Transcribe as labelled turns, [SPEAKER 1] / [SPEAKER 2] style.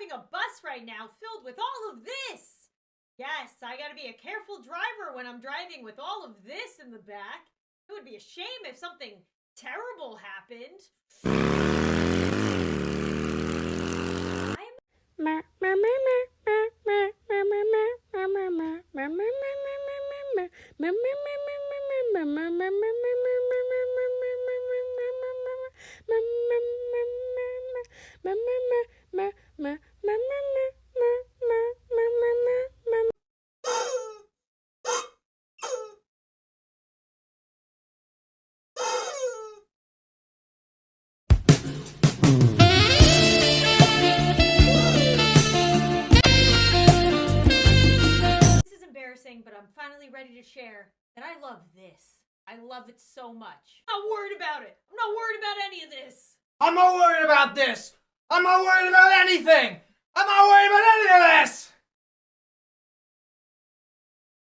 [SPEAKER 1] driving a bus right now filled with all of this. Yes, I gotta be a careful driver when I'm driving with all of this in the back. It would be a shame if something terrible happened. This is embarrassing, but I'm finally ready to share that I love this. I love it so much. I'm not worried about it. I'm not worried about any of this.
[SPEAKER 2] I'm not worried about this. I'm not worried about anything. I'm not worried about any of this.